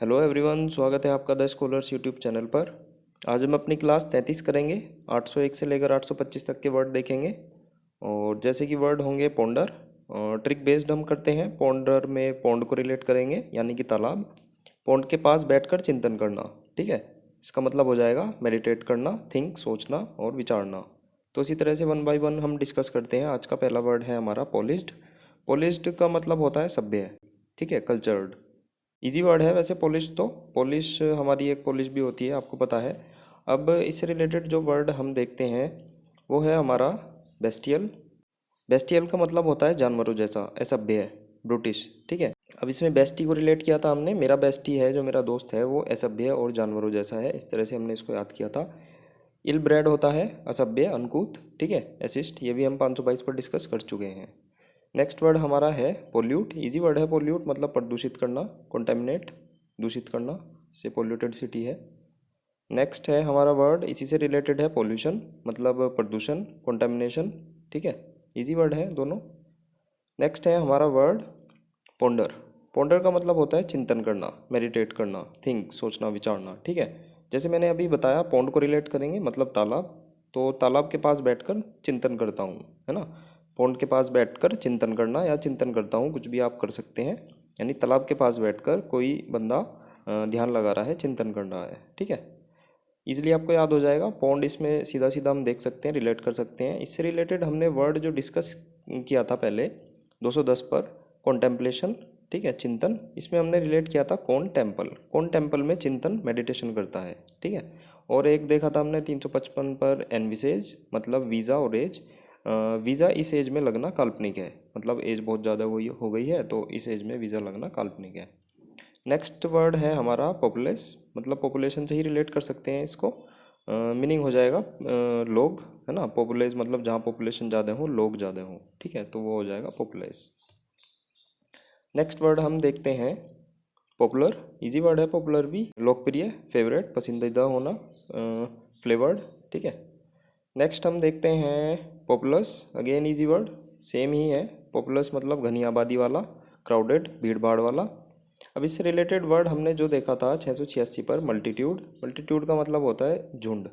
Hello everyone, स्वागत है आपका द स्कॉलर्स यूट्यूब चैनल पर। आज हम अपनी क्लास 33 करेंगे। 801 से लेकर 825 तक के वर्ड देखेंगे। और जैसे कि वर्ड होंगे पोंडर और ट्रिक बेस्ड हम करते हैं। पोंडर में पोंड को रिलेट करेंगे यानी कि तालाब। पोंड के पास बैठकर चिंतन करना, ठीक है। इसका मतलब हो जाएगा मेडिटेट करना, थिंक, सोचना और विचारना। तो इसी तरह से वन बाय वन हम डिस्कस करते हैं। आज का पहला वर्ड है हमारा पॉलिश्ड। पॉलिश्ड का मतलब होता है सभ्य, ठीक है, कल्चर्ड। इजी वर्ड है वैसे पॉलिश। तो पॉलिश हमारी एक पॉलिश भी होती है, आपको पता है। अब इससे रिलेटेड जो वर्ड हम देखते हैं वो है हमारा बेस्टियल। बेस्टियल का मतलब होता है जानवरों जैसा, असभ्य, ब्रूटिश, ठीक है। अब इसमें बेस्टी को रिलेट किया था हमने। मेरा बेस्टी है जो मेरा दोस्त है वो असभ्य और जानवरों जैसा है, इस तरह से हमने इसको याद किया था। इल ब्रेड होता है असभ्य, अनकूथ, ठीक है। एसिस्ट ये भी हम 522 पर डिस्कस कर चुके हैं। नेक्स्ट वर्ड हमारा है पोल्यूट। इजी वर्ड है पोल्यूट, मतलब प्रदूषित करना, कॉन्टेमिनेट, दूषित करना, से पोल्यूटेड सिटी है। नेक्स्ट है हमारा वर्ड इसी से रिलेटेड है पोल्यूशन, मतलब प्रदूषण, कॉन्टेमिनेशन, ठीक है। इजी वर्ड है दोनों। नेक्स्ट है हमारा वर्ड पोंडर। पोंडर का मतलब होता है चिंतन करना, मेडिटेट करना, थिंक, सोचना, विचारना, ठीक है। जैसे मैंने अभी बताया पोंड को रिलेट करेंगे मतलब तालाब। तो तालाब के पास बैठकर चिंतन करता हूँ, है ना। पोंड के पास बैठकर चिंतन करना या चिंतन करता हूँ, कुछ भी आप कर सकते हैं। यानी तालाब के पास बैठकर कोई बंदा ध्यान लगा रहा है, चिंतन कर रहा है, ठीक है। इजीली आपको याद हो जाएगा। पॉन्ड इसमें सीधा सीधा हम देख सकते हैं, रिलेट कर सकते हैं। इससे रिलेटेड हमने वर्ड जो डिस्कस किया था पहले 210 पर, कॉन्टेम्पलेशन, ठीक है, चिंतन। इसमें हमने रिलेट किया था कौन टेम्पल। कौन टेम्पल में चिंतन, मेडिटेशन करता है, ठीक है। और एक देखा था हमने 355 पर एनविसेज, मतलब वीज़ा और एज। वीज़ा इस एज में लगना काल्पनिक है, मतलब एज बहुत ज़्यादा हो गई है तो इस एज में वीज़ा लगना काल्पनिक है। नेक्स्ट वर्ड है हमारा पॉपुलेस, मतलब पॉपुलेशन से ही रिलेट कर सकते हैं इसको। मीनिंग हो जाएगा लोग, है ना। पॉपुलेस मतलब जहाँ पॉपुलेशन ज़्यादा हो, लोग ज़्यादा हो, ठीक है, तो वो हो जाएगा पॉपुलेस। नेक्स्ट वर्ड हम देखते हैं पॉपुलर। इजी वर्ड है पॉपुलर भी, लोकप्रिय, फेवरेट, पसंदीदा होना, फ्लेवर्ड, ठीक है। नेक्स्ट हम देखते हैं populous. Again easy word, same ही है। पॉपुलस मतलब घनी आबादी वाला, क्राउडेड, भीड़ भाड़ वाला। अब इससे रिलेटेड वर्ड हमने जो देखा था 686 पर, मल्टीट्यूड। मल्टीट्यूड का मतलब होता है झुंड।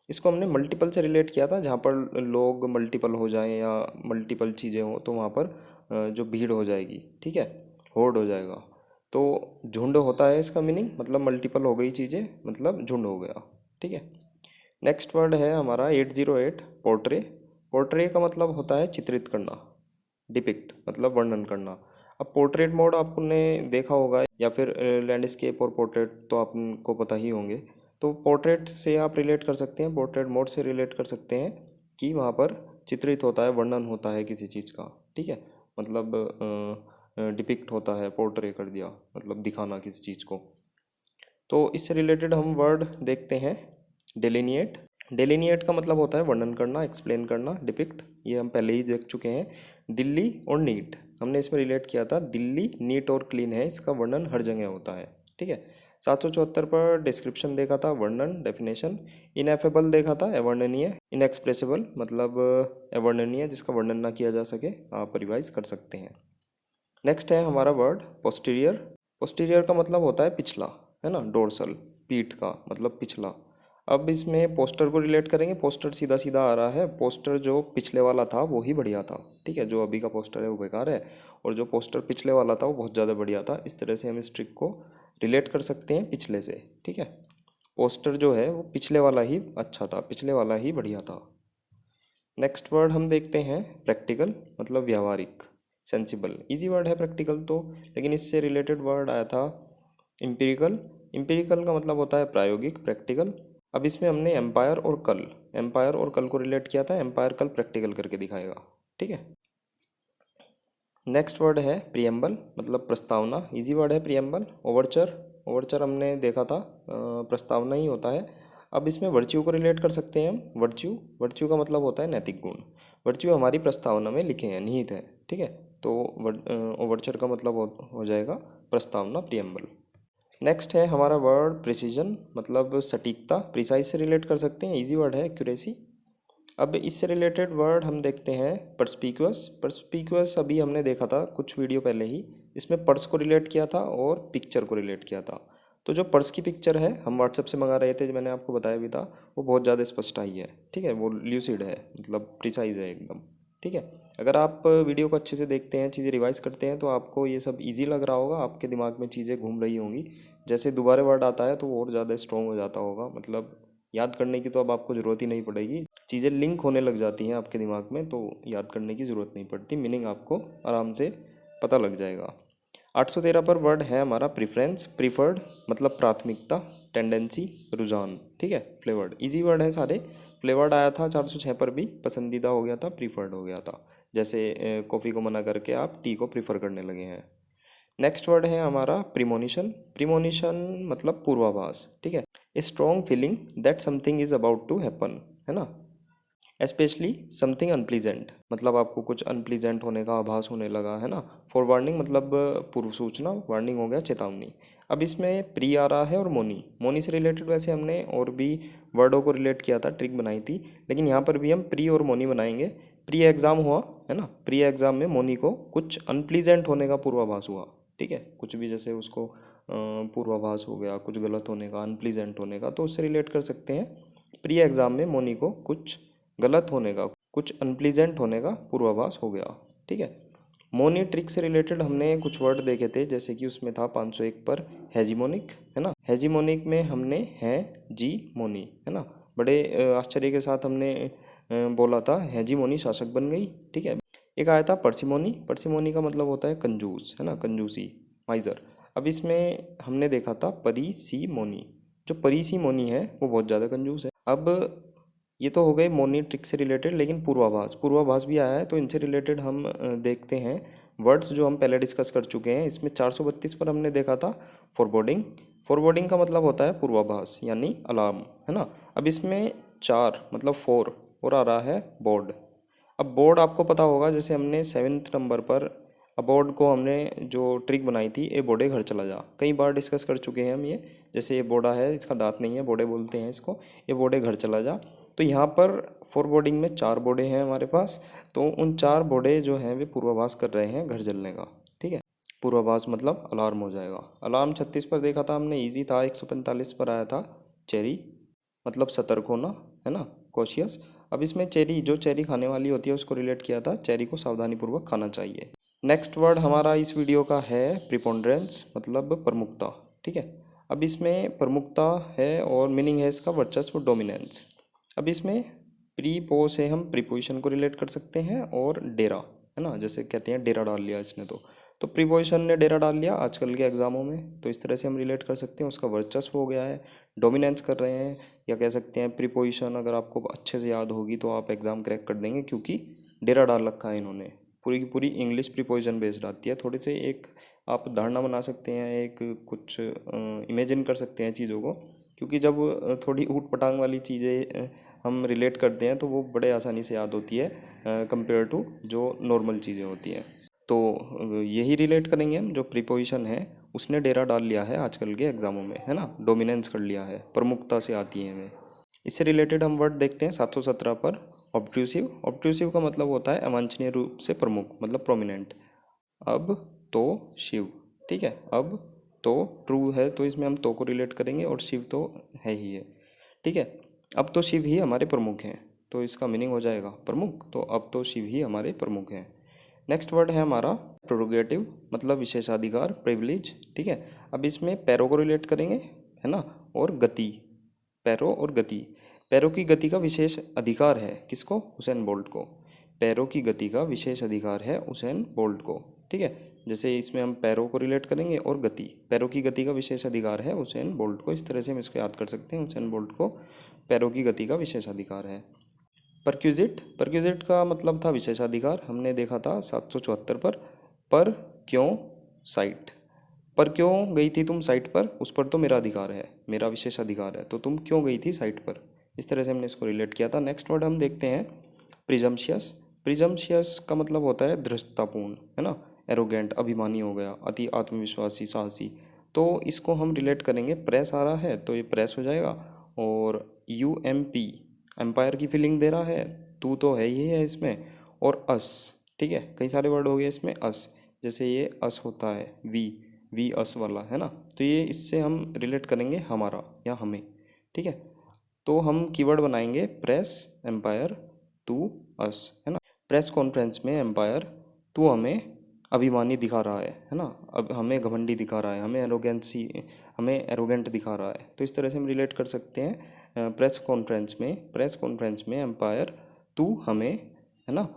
इसको हमने मल्टीपल से रिलेट किया था, जहाँ पर लोग मल्टीपल हो जाएं या मल्टीपल चीज़ें हों तो वहाँ पर जो भीड़ हो जाएगी, ठीक है, होर्ड हो जाएगा। तो झुंड होता है इसका मीनिंग, मतलब मल्टीपल हो गई चीज़ें, मतलब झुंड हो गया, ठीक है। नेक्स्ट वर्ड है हमारा 808 पोर्ट्रे। पोर्ट्रे का मतलब होता है चित्रित करना, डिपिक्ट मतलब वर्णन करना। अब पोर्ट्रेट मोड आपने देखा होगा, या फिर लैंडस्केप और पोर्ट्रेट तो आपको पता ही होंगे। तो पोर्ट्रेट से आप रिलेट कर सकते हैं, पोर्ट्रेट मोड से रिलेट कर सकते हैं कि वहाँ पर चित्रित होता है, वर्णन होता है किसी चीज़ का, ठीक है। मतलब डिपिक्ट होता है, पोर्ट्रे कर दिया मतलब दिखाना किसी चीज़ को। तो इससे रिलेटेड हम वर्ड देखते हैं डेलिनिएट। डेलिनिएट का मतलब होता है वर्णन करना, एक्सप्लेन करना, डिपिक्ट, ये हम पहले ही देख चुके हैं। दिल्ली और नीट हमने इसमें रिलेट किया था। दिल्ली नीट और क्लीन है, इसका वर्णन हर जगह होता है, ठीक है। 774 पर डिस्क्रिप्शन देखा था, वर्णन, डेफिनेशन। इनएफेबल देखा था, अवर्णनीय। इनएक्सप्रेसिबल मतलब अवर्णनीय, जिसका वर्णन ना किया जा सके, आप रिवाइज कर सकते हैं। नेक्स्ट है हमारा वर्ड पोस्टीरियर। पोस्टीरियर का मतलब होता है पिछला, है ना, डोर्सल, पीठ का मतलब पिछला। अब इसमें पोस्टर को रिलेट करेंगे। पोस्टर सीधा सीधा आ रहा है, पोस्टर जो पिछले वाला था वो ही बढ़िया था, ठीक है। जो अभी का पोस्टर है वो बेकार है, और जो पोस्टर पिछले वाला था वो बहुत ज़्यादा बढ़िया था। इस तरह से हम इस ट्रिक को रिलेट कर सकते हैं पिछले से, ठीक है। पोस्टर जो है वो पिछले वाला ही अच्छा था, पिछले वाला ही बढ़िया था। नेक्स्ट वर्ड हम देखते हैं प्रैक्टिकल, मतलब व्यावहारिक, सेंसिबल। इजी वर्ड है प्रैक्टिकल तो, लेकिन इससे रिलेटेड वर्ड आया था इम्पीरिकल। इम्पीरिकल का मतलब होता है प्रायोगिक, प्रैक्टिकल। अब इसमें हमने एम्पायर और कल को रिलेट किया था। एम्पायर कल प्रैक्टिकल करके दिखाएगा, ठीक है। नेक्स्ट वर्ड है प्रियम्बल, मतलब प्रस्तावना। इजी वर्ड है प्रियम्बल। ओवरचर, ओवरचर हमने देखा था प्रस्तावना ही होता है। अब इसमें वर्च्यू को रिलेट कर सकते हैं हम। वर्च्यू, वर्च्यू का मतलब होता है नैतिक गुण। वर्च्यू हमारी प्रस्तावना में लिखे हैं, निहित है, ठीक है। तो ओवरचर का मतलब हो जाएगा प्रस्तावना, प्रियम्बल। नेक्स्ट है हमारा वर्ड प्रिसीजन, मतलब सटीकता। प्रिसाइज से रिलेट कर सकते हैं, इजी वर्ड है एक्यूरेसी। अब इससे रिलेटेड वर्ड हम देखते हैं परस्पिक्यूअस। परस्पिक्यूअस अभी हमने देखा था कुछ वीडियो पहले ही। इसमें पर्स को रिलेट किया था और पिक्चर को रिलेट किया था। तो जो पर्स की पिक्चर है हम व्हाट्सएप से मंगा रहे थे, जो मैंने आपको बताया भी था, वो बहुत ज़्यादा स्पष्ट आई है। ठीक है, वो ल्यूसिड है, मतलब प्रिसाइज है एकदम। ठीक है, अगर आप वीडियो को अच्छे से देखते हैं, चीज़ें रिवाइज करते हैं, तो आपको ये सब इजी लग रहा होगा, आपके दिमाग में चीज़ें घूम रही होंगी। जैसे दोबारा वर्ड आता है तो वो और ज़्यादा स्ट्रॉन्ग हो जाता होगा, मतलब याद करने की तो अब आपको ज़रूरत ही नहीं पड़ेगी, चीज़ें लिंक होने लग जाती हैं आपके दिमाग में, तो याद करने की ज़रूरत नहीं पड़ती, मीनिंग आपको आराम से पता लग जाएगा। 813 पर वर्ड है हमारा प्रिफरेंस, प्रीफर्ड मतलब प्राथमिकता, टेंडेंसी, रुझान। ठीक है, फ्लेवर्ड, इजी वर्ड हैं सारे। फ्लेवर्ड आया था 406 पर भी, पसंदीदा हो गया था, प्रीफर्ड हो गया था। जैसे कॉफ़ी को मना करके आप टी को प्रीफर करने लगे हैं। नेक्स्ट वर्ड है हमारा प्रीमोनिशन। प्रीमोनिशन मतलब पूर्वाभास। ठीक है, a strong feeling that something is about to happen, है ना। एस्पेशली समथिंग अनप्लीजेंट, मतलब आपको कुछ अनप्लीजेंट होने का आभास होने लगा, है ना। फॉर वार्निंग मतलब पूर्व सूचना, वार्निंग हो गया चेतावनी। अब इसमें प्री आ रहा है और मोनी। मोनी से रिलेटेड वैसे हमने और भी वर्डों को रिलेट किया था, ट्रिक बनाई थी, लेकिन यहाँ पर भी हम प्री और मोनी बनाएंगे। प्री एग्ज़ाम हुआ, है ना, प्री एग्ज़ाम में मोनी को कुछ अनप्लीजेंट होने का पूर्वाभास हुआ। ठीक है, कुछ भी जैसे उसको पूर्वाभास हो गया कुछ गलत होने का, अनप्लीजेंट होने का, तो उससे रिलेट कर सकते हैं। प्री एग्ज़ाम में मोनी को कुछ गलत होने का, कुछ अनप्लीजेंट होने का पूर्वाभास हो गया। ठीक है, मोनी ट्रिक से रिलेटेड हमने कुछ वर्ड देखे थे, जैसे कि उसमें था 501 पर हेजिमोनिक, है ना। हेजिमोनिक में हमने है जी मोनी, है ना, बड़े आश्चर्य के साथ हमने बोला था हेजिमोनी शासक बन गई। ठीक है, एक आया था पर्सिमोनी। पर्सिमोनी का मतलब होता है कंजूस, है ना, कंजूसी, माइजर। अब इसमें हमने देखा था परिसीमोनी। जो परिसीमोनी है वो बहुत ज़्यादा कंजूस है। अब ये तो हो गए मोनी ट्रिक से रिलेटेड, लेकिन पूर्वाभास, पूर्वाभास भी आया है, तो इनसे रिलेटेड हम देखते हैं वर्ड्स जो हम पहले डिस्कस कर चुके हैं। इसमें 432 पर हमने देखा था फॉरबोर्डिंग। फॉरबोर्डिंग का मतलब होता है पूर्वाभास यानी अलार्म, है ना। अब इसमें चार मतलब फोर और आ रहा है बोर्ड। अब बोर्ड आपको पता होगा, जैसे हमने 7th नंबर पर अबोर्ड को हमने जो ट्रिक बनाई थी, ए बोर्डे घर चला जा, कई बार डिस्कस कर चुके हैं हम ये। जैसे ये बोर्डा है, इसका दांत नहीं है, बोर्डे बोलते हैं इसको, ये बोर्डे घर चला जा। तो यहाँ पर फोर बोर्डिंग में चार बोर्डे हैं हमारे पास, तो उन चार बोर्डे जो हैं वे पूर्वाभास कर रहे हैं घर जलने का। ठीक है, पूर्वाभास मतलब अलार्म हो जाएगा। अलार्म 36 पर देखा था हमने, ईजी था। 145 पर आया था चेरी, मतलब सतर्क होना, है ना, कॉशियस। अब इसमें चेरी, जो चेरी खाने वाली होती है उसको रिलेट किया था, चेरी को सावधानीपूर्वक खाना चाहिए। नेक्स्ट वर्ड हमारा इस वीडियो का है प्रिपोंडरेंस, मतलब प्रमुखता। ठीक है, अब इसमें प्रमुखता है और मीनिंग है इसका वर्चस्व, डोमिनेंस। अब इसमें प्री पो से हम प्रीपोजिशन को रिलेट कर सकते हैं और डेरा, है ना, जैसे कहते हैं डेरा डाल लिया इसने, तो प्रीपोजिशन ने डेरा डाल लिया आजकल के एग्जामों में, तो इस तरह से हम रिलेट कर सकते हैं, उसका वर्चस्व हो गया है, डोमिनेंस कर रहे हैं, या कह सकते हैं प्रीपोजिशन अगर आपको अच्छे से याद होगी तो आप एग्ज़ाम क्रैक कर देंगे, क्योंकि डेरा डाल रखा है इन्होंने। पूरी की पूरी इंग्लिश प्रीपोजिशन बेस्ड आती है। थोड़ी से एक आप धारणा बना सकते हैं, एक कुछ इमेजिन कर सकते हैं चीज़ों को, क्योंकि जब थोड़ी ऊट पटांग वाली चीज़ें हम रिलेट करते हैं तो वो बड़े आसानी से याद होती है कंपेयर टू जो नॉर्मल चीज़ें होती हैं। तो यही रिलेट करेंगे हम, जो प्रीपोजिशन है उसने डेरा डाल लिया है आजकल के एग्जामों में, है ना, डोमिनेंस कर लिया है, प्रमुखता से आती है हमें। इससे रिलेटेड हम वर्ड देखते हैं 717 पर ऑब्ट्रूसिव। ऑब्ट्रूसिव का मतलब होता है अवांछनीय रूप से प्रमुख, मतलब प्रोमिनेंट। अब तो शिव, ठीक है, अब तो ट्रू है तो इसमें हम तो को रिलेट करेंगे, और शिव तो है ही है। ठीक है, अब तो शिव ही हमारे प्रमुख हैं, तो इसका मीनिंग हो जाएगा प्रमुख, तो अब तो शिव ही हमारे प्रमुख हैं। नेक्स्ट वर्ड है हमारा प्रोरोगेटिव, मतलब विशेषाधिकार, प्रिविलेज। ठीक है, अब इसमें पैरों को रिलेट करेंगे, है ना, और गति, पैरों और गति। पैरों की गति का विशेष अधिकार है किसको? हुसैन बोल्ट को। पैरों की गति का विशेष अधिकार है हुसैन बोल्ट को। ठीक है, जैसे इसमें हम पैरों को रिलेट करेंगे और गति, पैरों की गति का विशेष अधिकार है हुसैन बोल्ट को, इस तरह से हम इसको याद कर सकते हैं, हुसैन बोल्ट को पैरों की गति का विशेष अधिकार है। परक्यूजिट, परक्यूजिट का मतलब था विशेषाधिकार, हमने देखा था 774 पर क्यों साइट, पर क्यों गई थी तुम साइट पर, उस पर तो मेरा अधिकार है, मेरा विशेष अधिकार है, तो तुम क्यों गई थी साइट पर, इस तरह से हमने इसको रिलेट किया था। नेक्स्ट वर्ड हम देखते हैं प्रिजम्शियस। प्रिजम्शियस का मतलब होता है धृष्टतापूर्ण, है ना, एरोगेंट, अभिमानी हो गया, अति आत्मविश्वासी, साहसी। तो इसको हम रिलेट करेंगे, प्रेस आ रहा है तो ये प्रेस हो जाएगा, और UMP एम्पायर की फीलिंग दे रहा है, तू तो है ही है इसमें, और अस। ठीक है, कई सारे वर्ड हो गए इसमें, अस, जैसे ये अस होता है वी, वी अस वाला है ना, तो ये इससे हम रिलेट करेंगे हमारा या हमें, ठीक है। तो हम कीवर्ड बनाएंगे प्रेस एम्पायर टू अस, है ना। प्रेस कॉन्फ्रेंस में एम्पायर टू हमें अभिमानी दिखा रहा है ना, अब हमें घमंडी दिखा रहा है, हमें एरोगेंट दिखा रहा है। तो इस तरह से हम रिलेट कर सकते हैं प्रेस कॉन्फ्रेंस में एम्पायर टू हमें, है ना,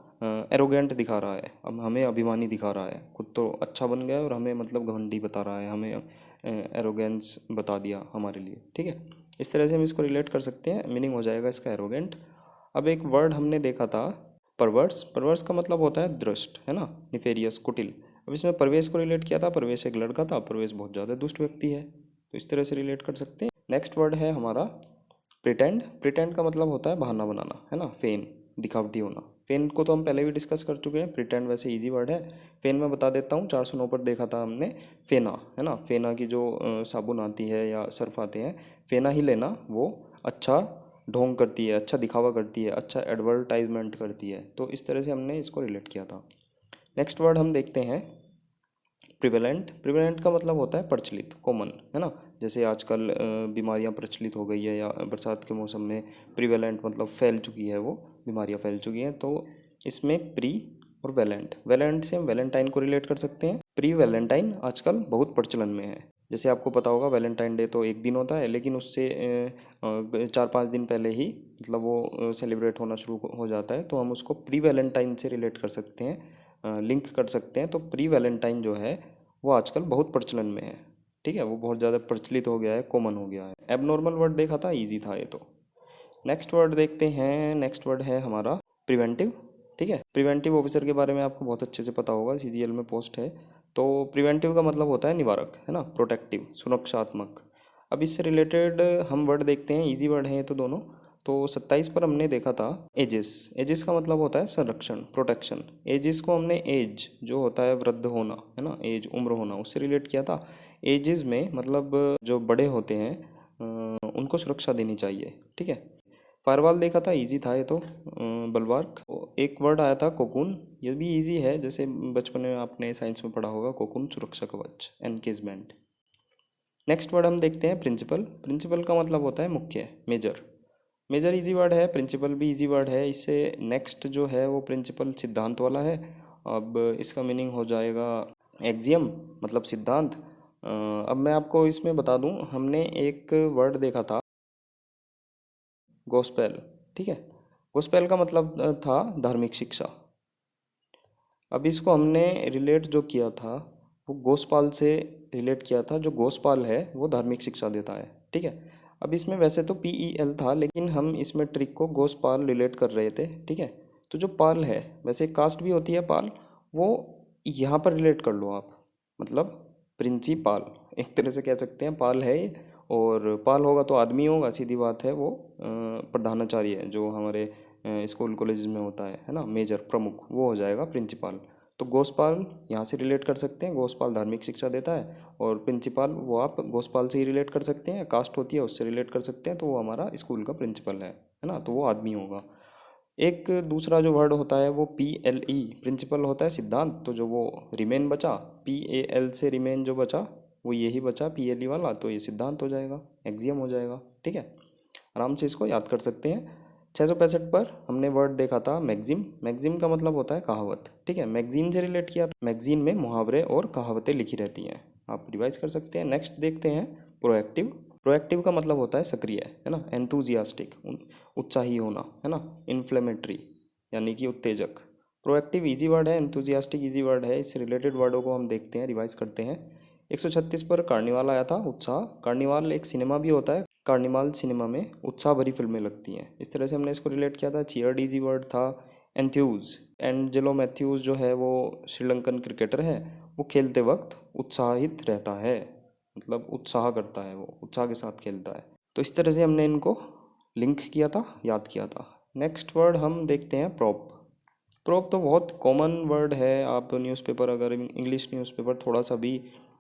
एरोगेंट दिखा रहा है, अब हमें अभिमानी दिखा रहा है, खुद तो अच्छा बन गया और हमें मतलब घमंडी बता रहा है, हमें एरोगेंस बता दिया हमारे लिए, ठीक है। इस तरह से हम इसको रिलेट कर सकते हैं, मीनिंग हो जाएगा इसका एरोगेंट। अब एक वर्ड हमने देखा था परवर्स, परवर्स का मतलब होता है दुष्ट, है ना, निफेरियस, कुटिल। अब इसमें परवेश को रिलेट किया था, परवेश एक लड़का था, परवेश बहुत ज़्यादा दुष्ट व्यक्ति है, तो इस तरह से रिलेट कर सकते हैं। नेक्स्ट वर्ड है हमारा प्रिटेंड। प्रिटेंड का मतलब होता है बहाना बनाना, है ना, फेन, दिखावटी होना। फेन को तो हम पहले भी डिस्कस कर चुके हैं, प्रिटेंड वैसे इजी वर्ड है। फेन मैं बता देता हूँ, 409 पर देखा था हमने, फेना, है ना, फेना की जो साबुन आती है या सर्फ आते हैं, फेना ही लेना, वो अच्छा ढोंग करती है, अच्छा दिखावा करती है, अच्छा एडवर्टाइजमेंट करती है, तो इस तरह से हमने इसको रिलेट किया था। नेक्स्ट वर्ड हम देखते हैं प्रिवेलेंट। प्रिवेलेंट का मतलब होता है प्रचलित, कॉमन, है ना। जैसे आजकल बीमारियां प्रचलित हो गई है, या बरसात के मौसम में प्रिवेलेंट मतलब फैल चुकी है, वो बीमारियां फैल चुकी हैं, तो इसमें प्री और वेलेंट, वेलेंट से हम वैलेंटाइन को रिलेट कर सकते हैं। प्री वैलेंटाइन आजकल बहुत प्रचलन में है। जैसे आपको पता होगा वैलेंटाइन डे तो एक दिन होता है, लेकिन उससे 4-5 दिन पहले ही मतलब वो सेलिब्रेट होना शुरू हो जाता है, तो हम उसको प्री वैलेंटाइन से रिलेट कर सकते हैं, लिंक कर सकते हैं। तो प्री वैलेंटाइन जो है वो आजकल बहुत प्रचलन में है, ठीक है, वो बहुत ज़्यादा प्रचलित हो गया है, कॉमन हो गया है। एबनॉर्मल वर्ड देखा था, इजी था ये तो। नेक्स्ट वर्ड देखते हैं, नेक्स्ट वर्ड है हमारा प्रिवेंटिव, ठीक है। प्रिवेंटिव ऑफिसर के बारे में आपको बहुत अच्छे से पता होगा, सीजीएल में पोस्ट है। तो प्रिवेंटिव का मतलब होता है निवारक, है ना, प्रोटेक्टिव, सुरक्षात्मक। अब इससे रिलेटेड हम वर्ड देखते हैं, इजी वर्ड हैं ये तो दोनों। तो 27 पर हमने देखा था एजिस। एजिस का मतलब होता है संरक्षण, प्रोटेक्शन। एजिस को हमने एज जो होता है वृद्ध होना, है ना, एज उम्र होना, उससे रिलेट किया था। एजिस में मतलब जो बड़े होते हैं उनको सुरक्षा देनी चाहिए, ठीक है। फायरवॉल देखा था, इजी था ये तो। बल्वार्क, एक वर्ड आया था कोकून, ये भी इजी है, जैसे बचपन में आपने साइंस में पढ़ा होगा, कोकून सुरक्षा कवच, एनकेजमेंट। नेक्स्ट वर्ड हम देखते हैं प्रिंसिपल। प्रिंसिपल का मतलब होता है मुख्य, मेजर। मेजर इजी वर्ड है, प्रिंसिपल भी इजी वर्ड है। इससे नेक्स्ट जो है वो प्रिंसिपल सिद्धांत वाला है। अब इसका मीनिंग हो जाएगा एक्सियम, मतलब सिद्धांत। अब मैं आपको इसमें बता दूं, हमने एक वर्ड देखा था गोस्पेल, ठीक है। गोस्पेल का मतलब था धार्मिक शिक्षा। अब इसको हमने रिलेट जो किया था वो गोस्पाल से रिलेट किया था। जो गोस्पाल है वो धार्मिक शिक्षा देता है, ठीक है। अब इसमें वैसे तो PEL था, लेकिन हम इसमें ट्रिक को गोस्पाल रिलेट कर रहे थे, ठीक है। तो जो पाल है, वैसे कास्ट भी होती है पाल, वो यहाँ पर रिलेट कर लो आप, मतलब प्रिंसिपाल, एक तरह से कह सकते हैं पाल है ये। और पाल होगा तो आदमी होगा, सीधी बात है, वो प्रधानाचार्य है जो हमारे स्कूल कॉलेज में होता है ना, मेजर, प्रमुख, वो हो जाएगा प्रिंसिपाल। तो गोस्पाल यहाँ से रिलेट कर सकते हैं, गोस्पाल धार्मिक शिक्षा देता है। और प्रिंसिपाल वो आप गोस्पाल से ही रिलेट कर सकते हैं, कास्ट होती है उससे रिलेट कर सकते हैं, तो वो हमारा स्कूल का प्रिंसिपल है ना, तो वो आदमी होगा। एक दूसरा जो वर्ड होता है वो PLE, प्रिंसिपल होता है सिद्धांत, तो जो वो रिमेन बचा, PAL से रिमेन जो बचा वो यही बचा, PLE वाला, तो ये सिद्धांत हो जाएगा, एक्सियम हो जाएगा, ठीक है। आराम से इसको याद कर सकते हैं। 665 पर हमने वर्ड देखा था मैगजीम। मैगजीम का मतलब होता है कहावत, ठीक है। मैगजीन से रिलेट किया था, मैगजीन में मुहावरे और कहावतें लिखी रहती हैं, आप रिवाइज कर सकते हैं। नेक्स्ट देखते हैं प्रोएक्टिव। प्रोएक्टिव का मतलब होता है सक्रिय, है ना, एंथुजियास्टिक, उत्साही होना, है ना, इन्फ्लेमेटरी यानी कि उत्तेजक। प्रोएक्टिव इजी वर्ड है, एंथुजियास्टिक इजी वर्ड है। इससे रिलेटेड वर्डों को हम देखते हैं, रिवाइज करते हैं। 136 पर कार्निवाल आया था, उत्साह। कार्निवाल एक सिनेमा भी होता है, कार्निवाल सिनेमा में उत्साह भरी फिल्में लगती हैं, इस तरह से हमने इसको रिलेट किया था। चीयर्ड इजी वर्ड था। एंथ्यूज, एंजेलो मैथ्यूज जो है वो श्रीलंकन क्रिकेटर है, वो खेलते वक्त उत्साहित रहता है, मतलब उत्साह करता है, वो उत्साह के साथ खेलता है। तो इस तरह से हमने इनको लिंक किया था, याद किया था। नेक्स्ट वर्ड हम देखते हैं प्रॉप। प्रॉप तो बहुत कॉमन वर्ड है, आप न्यूज़पेपर, अगर इंग्लिश न्यूज़पेपर थोड़ा सा भी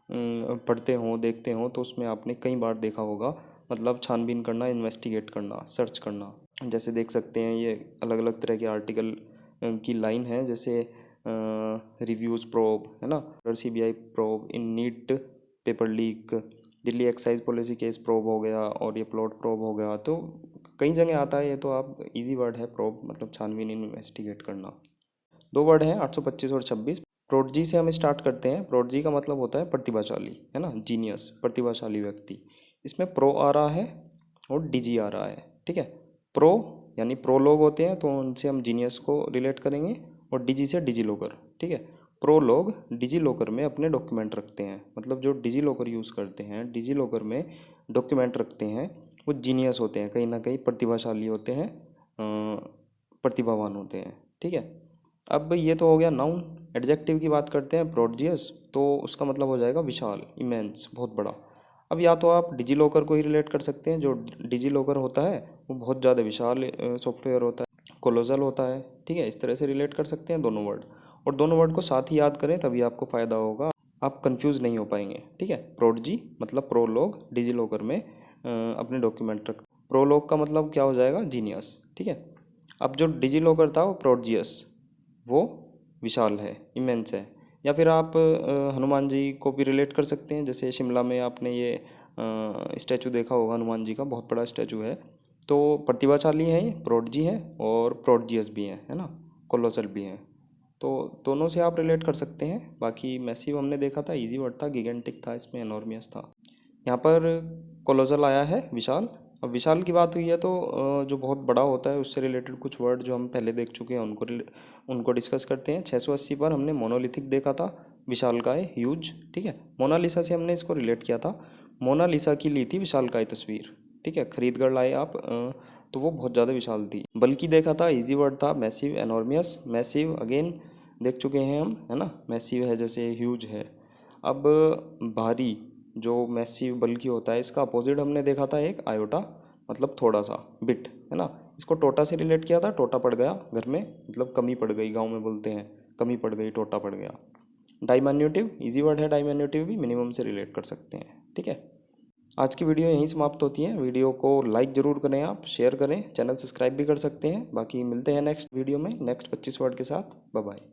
पढ़ते हो, देखते हो, तो उसमें आपने कई बार देखा होगा, मतलब छानबीन करना, इन्वेस्टिगेट करना, सर्च करना। जैसे देख सकते हैं ये अलग अलग तरह के आर्टिकल की लाइन है, जैसे रिव्यूज़ प्रोब, है ना, CBI probe in NEET paper leak, Delhi excise policy case probe हो गया, और ये प्लॉट प्रोब हो गया। तो कई जगह आता है ये, तो आप इजी वर्ड है प्रोब, मतलब छानबीन इन्वेस्टिगेट करना। दो वर्ड हैं 825 और 26। प्रोडजी से हम स्टार्ट करते हैं। प्रोडजी का मतलब होता है प्रतिभाशाली, है ना, जीनियस, प्रतिभाशाली व्यक्ति। इसमें प्रो आ रहा है और डीजी आ रहा है, ठीक है। प्रो यानी प्रो लोग होते हैं, तो उनसे हम जीनियस को रिलेट करेंगे, और डीजी से डिजी लॉकर, ठीक है। प्रो लोग डिजी लॉकर में अपने डॉक्यूमेंट रखते हैं, मतलब जो डिजी लॉकर यूज़ करते हैं, डिजी लॉकर में डॉक्यूमेंट रखते हैं, वो जीनियस होते हैं, कहीं ना कहीं प्रतिभाशाली होते हैं, प्रतिभावान होते हैं, ठीक है। अब ये तो हो गया नाउन। एडजेक्टिव की बात करते हैं, प्रोडिजियस, तो उसका मतलब हो जाएगा विशाल, इमेंस, बहुत बड़ा। अब या तो आप डिजी लॉकर को ही रिलेट कर सकते हैं, जो डिजी लॉकर होता है वो बहुत ज़्यादा विशाल सॉफ्टवेयर होता है, कोलोजल होता है, ठीक है। इस तरह से रिलेट कर सकते हैं दोनों वर्ड, और दोनों वर्ड को साथ ही याद करें, तभी आपको फ़ायदा होगा, आप कंफ्यूज नहीं हो पाएंगे, ठीक है। प्रोडजी मतलब प्रो लोग डिजी लॉकर में अपने डॉक्यूमेंट रख, प्रो लोग का मतलब क्या हो जाएगा, जीनियस, ठीक है। अब जो डिजी लॉकर था वो प्रोडजियस, वो विशाल है, इमेंस है। या फिर आप हनुमान जी को भी रिलेट कर सकते हैं, जैसे शिमला में आपने ये स्टैचू देखा होगा हनुमान जी का, बहुत बड़ा स्टैचू है। तो प्रतिभाशाली हैं, ये प्रोडजी हैं, और प्रोडजियस भी हैं, है ना, कोलोसल भी हैं। तो दोनों से आप रिलेट कर सकते हैं। बाकी मैसिव हमने देखा था, इजी वर्ड था, गिगेंटिक था, इसमें एनॉर्मियस था। यहाँ पर कोलोजल आया है, विशाल। अब विशाल की बात हुई है, तो जो बहुत बड़ा होता है उससे रिलेटेड कुछ वर्ड जो हम पहले देख चुके हैं उनको डिस्कस करते हैं। 680 पर हमने मोनोलिथिक देखा था, विशालकाय, ह्यूज, ठीक है। मोनालिसा से हमने इसको रिलेट किया था, मोनालिसा की ली थी विशालकाय तस्वीर, ठीक है, खरीद कर लाए आप, तो वो बहुत ज़्यादा विशाल थी। बल्कि देखा था, इजी वर्ड था, मैसिव, एनॉर्मियस, मैसिव अगेन देख चुके हैं हम, है ना, मैसिव है जैसे ह्यूज है। अब भारी, जो मैसिव बल्कि होता है, इसका अपोजिट हमने देखा था एक आयोटा, मतलब थोड़ा सा, बिट, है ना। इसको टोटा से रिलेट किया था, टोटा पड़ गया घर में, मतलब कमी पड़ गई, गांव में बोलते हैं कमी पड़ गई, टोटा पड़ गया। डाइमिन्यूटिव, इजी वर्ड है, डाइमिन्यूटिव भी मिनिमम से रिलेट कर सकते हैं, ठीक है। आज की वीडियो यहीं समाप्त होती है। वीडियो को लाइक ज़रूर करें, आप शेयर करें, चैनल सब्सक्राइब भी कर सकते हैं। बाकी मिलते हैं नेक्स्ट वीडियो में नेक्स्ट 25 वर्ड के साथ। Bye bye.